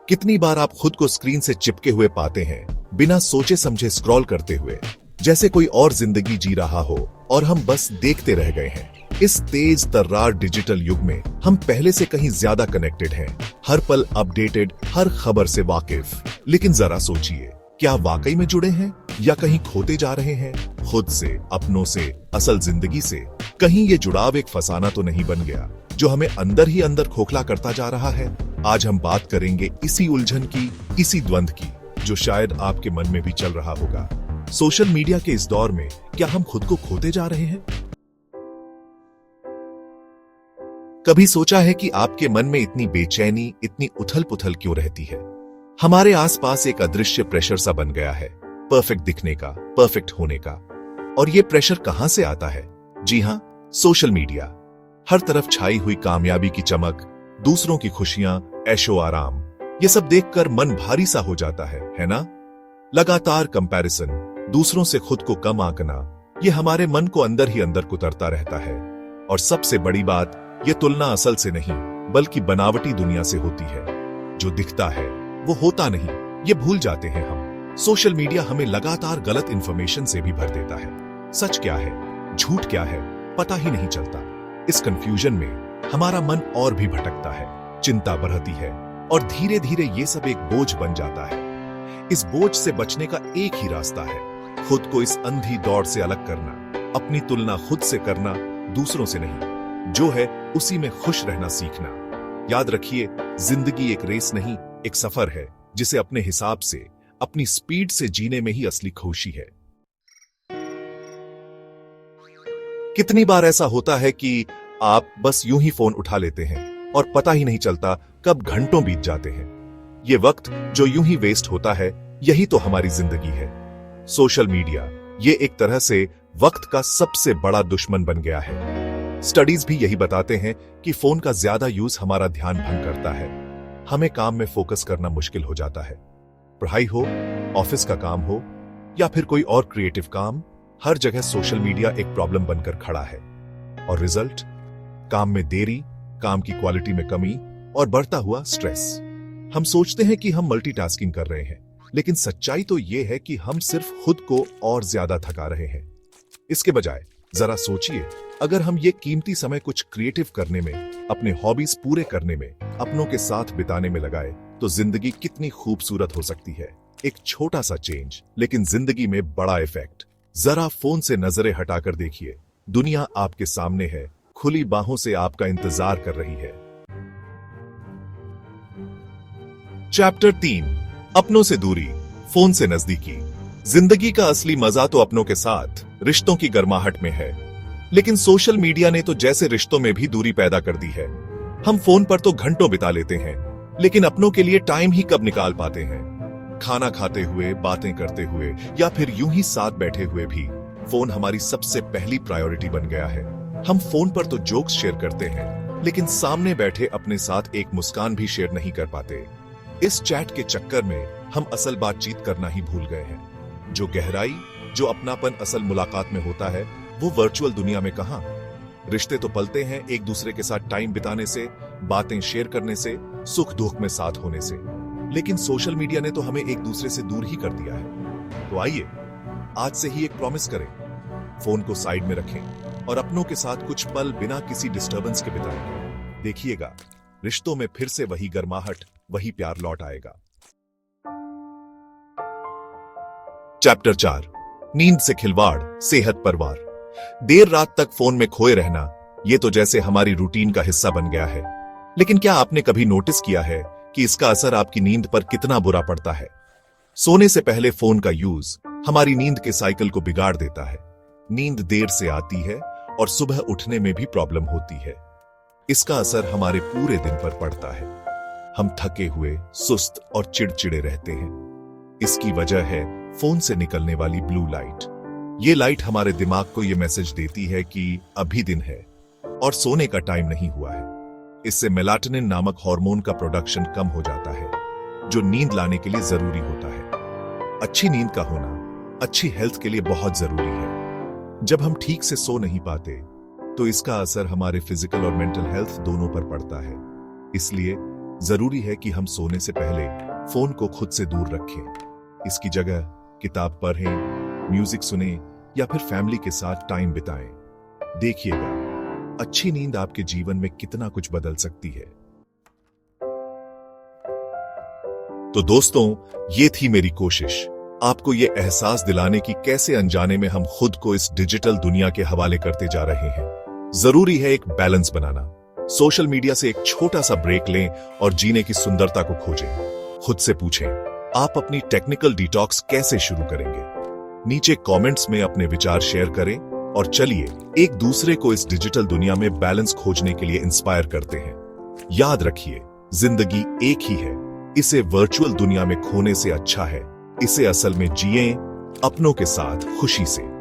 कितनी बार आप खुद को स्क्रीन से चिपके हुए पाते हैं, बिना सोचे समझे स्क्रॉल करते हुए, जैसे कोई और जिंदगी जी रहा हो और हम बस देखते रह गए हैं। इस तेज तर्रार डिजिटल युग में हम पहले से कहीं ज्यादा कनेक्टेड हैं, हर पल अपडेटेड, हर खबर से वाकिफ। लेकिन जरा सोचिए, क्या वाकई में जुड़े हैं या कहीं खोते जा रहे हैं? खुद से, अपनों से, असल जिंदगी से? कहीं ये जुड़ाव एक फसाना तो नहीं बन गया जो हमें अंदर ही अंदर खोखला करता जा रहा है? आज हम बात करेंगे इसी उलझन की, इसी द्वंद की, जो शायद आपके मन में भी चल रहा होगा। सोशल मीडिया के इस दौर में क्या हम खुद को खोते जा रहे हैं? कभी सोचा है कि आपके मन में इतनी बेचैनी, इतनी उथल पुथल क्यों रहती है? हमारे आसपास एक अदृश्य प्रेशर सा बन गया है, परफेक्ट दिखने का, परफेक्ट होने का। और ये प्रेशर कहां से आता है? जी हां, सोशल मीडिया। हर तरफ छाई हुई कामयाबी की चमक, दूसरों की खुशियां, ऐशो आराम, ये सब देखकर मन भारी सा हो जाता है ना? लगातार कंपैरिजन, दूसरों से खुद को कम आंकना, ये हमारे मन को अंदर ही अंदर कुतरता रहता है। और सबसे बड़ी बात, ये तुलना असल से नहीं, बल्कि बनावटी दुनिया से होती है। जो दिखता है वो होता नहीं, ये भूल जाते हैं हम। सोशल मीडिया हमें लगातार गलत इंफॉर्मेशन से भी भर देता है। सच क्या है, झूठ क्या है, पता ही नहीं चलता। इस कंफ्यूजन में हमारा मन और भी भटकता है, चिंता बढ़ती है और धीरे धीरे ये सब एक बोझ बन जाता है। इस बोझ से बचने का एक ही रास्ता है, खुद को इस अंधी दौड़ से अलग करना, अपनी तुलना खुद से करना, दूसरों से नहीं। जो है उसी में खुश रहना सीखना। याद रखिए, जिंदगी एक रेस नहीं, एक सफर है, जिसे अपने हिसाब से, अपनी स्पीड से जीने में ही असली खुशी है। कितनी बार ऐसा होता है कि आप बस यूं ही फोन उठा लेते हैं और पता ही नहीं चलता कब घंटों बीत जाते हैं। ये वक्त जो यूं ही वेस्ट होता है, यही तो हमारी जिंदगी है। सोशल मीडिया ये एक तरह से वक्त का सबसे बड़ा दुश्मन बन गया है। स्टडीज भी यही बताते हैं कि फोन का ज्यादा यूज हमारा ध्यान भंग करता है। हमें काम में फोकस करना मुश्किल हो जाता है। पढ़ाई हो, ऑफिस का काम हो या फिर कोई और क्रिएटिव काम, हर जगह सोशल मीडिया एक प्रॉब्लम बनकर खड़ा है। और रिजल्ट, काम में देरी, काम की क्वालिटी में कमी और बढ़ता हुआ स्ट्रेस। हम सोचते हैं कि हम मल्टीटास्किंग कर रहे हैं, लेकिन सच्चाई तो यह है कि हम सिर्फ खुद को और ज्यादा थका रहे हैं। इसके बजाय जरा सोचिए, अगर हम ये कीमती समय कुछ क्रिएटिव करने में, अपने हॉबीज पूरे करने में, अपनों के साथ बिताने में लगाए, तो जिंदगी कितनी खूबसूरत हो सकती है। एक छोटा सा चेंज, लेकिन जिंदगी में बड़ा इफेक्ट। जरा फोन से नजरें हटाकर देखिए, दुनिया आपके सामने है, खुली बाहों से आपका इंतजार कर रही है। चैप्टर 3, अपनों से दूरी, फोन से नजदीकी। जिंदगी का असली मजा तो अपनों के साथ, रिश्तों की गर्माहट में है। लेकिन सोशल मीडिया ने तो जैसे रिश्तों में भी दूरी पैदा कर दी है। हम फोन पर तो घंटों बिता लेते हैं, लेकिन अपनों के लिए टाइम ही कब निकाल पाते हैं? खाना खाते हुए, बातें करते हुए या फिर यूं ही साथ बैठे हुए भी फोन हमारी सबसे पहली प्रायोरिटी बन गया है। हम फोन पर तो जोक्स शेयर करते हैं, लेकिन सामने बैठे अपने साथ एक मुस्कान भी शेयर नहीं कर पाते। इस चैट के चक्कर में हम असल बातचीत करना ही भूल गए हैं। जो गहराई, जो अपनापन असल मुलाकात में होता है, वो वर्चुअल दुनिया में कहां? रिश्ते तो पलते हैं एक दूसरे के साथ टाइम बिताने से, बातें शेयर करने से, सुख दुख में साथ होने से। लेकिन सोशल मीडिया ने तो हमें एक दूसरे से दूर ही कर दिया है। तो आइए आज से ही एक प्रॉमिस करें, फोन को साइड में रखें और अपनों के साथ कुछ पल बिना किसी डिस्टर्बेंस के बिताएं। देखिएगा, रिश्तों में फिर से वही गर्माहट, वही प्यार लौट आएगा। चैप्टर 4, नींद से खिलवाड़, सेहत परवार। देर रात तक फोन में खोए रहना, ये तो जैसे हमारी रूटीन का हिस्सा बन गया है। लेकिन क्या आपने कभी नोटिस किया है कि इसका असर आपकी नींद पर कितना बुरा पड़ता है? सोने से पहले फोन का यूज हमारी नींद के साइकिल को बिगाड़ देता है। नींद देर से आती है और सुबह उठने में भी प्रॉब्लम होती है। इसका असर हमारे पूरे दिन पर पड़ता है। हम थके हुए, सुस्त और चिड़चिड़े रहते हैं। इसकी वजह है फोन से निकलने वाली ब्लू लाइट। ये लाइट हमारे दिमाग को यह मैसेज देती है कि अभी दिन है और सोने का टाइम नहीं हुआ है। इससे मेलाटोनिन नामक हार्मोन का प्रोडक्शन कम हो जाता है, जो नींद लाने के लिए जरूरी होता है। अच्छी नींद का होना अच्छी हेल्थ के लिए बहुत जरूरी है। जब हम ठीक से सो नहीं पाते, तो इसका असर हमारे फिजिकल और मेंटल हेल्थ दोनों पर पड़ता है। इसलिए जरूरी है कि हम सोने से पहले फोन को खुद से दूर रखें। इसकी जगह किताब पढ़ें, म्यूजिक सुने या फिर फैमिली के साथ टाइम बिताएं। देखिएगा, अच्छी नींद आपके जीवन में कितना कुछ बदल सकती है। तो दोस्तों, ये थी मेरी कोशिश आपको ये एहसास दिलाने की कैसे अनजाने में हम खुद को इस डिजिटल दुनिया के हवाले करते जा रहे हैं। जरूरी है एक बैलेंस बनाना। सोशल मीडिया से एक छोटा सा ब्रेक लें और जीने की सुंदरता को खोजें। खुद से पूछें, आप अपनी टेक्निकल डिटॉक्स कैसे शुरू करेंगे? नीचे कमेंट्स में अपने विचार शेयर करें और चलिए एक दूसरे को इस डिजिटल दुनिया में बैलेंस खोजने के लिए इंस्पायर करते हैं। याद रखिए, जिंदगी एक ही है। इसे वर्चुअल दुनिया में खोने से अच्छा है इसे असल में जिएं, अपनों के साथ खुशी से।